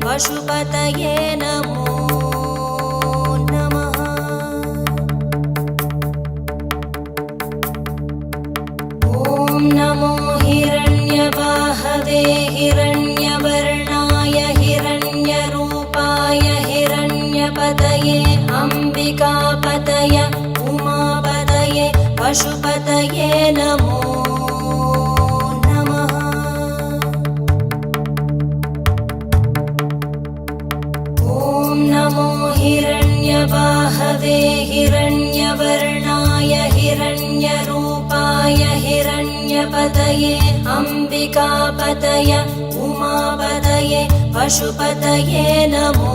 पशुपतये नमो नमः। ॐ नमो हिरण्यबाहवे हिरण्यवर्णाय हिरण्यरूपाय हिरण्यपतये अम्बिकापतय उमापतये पशुपतये नमो नमः। ॐ नमो हिरण्यबाहवे हिरण्यवर्णाय हिरण्यरूपाय हिरण्यपतये अम्बिकापतय उमापतये पशुपतये नमो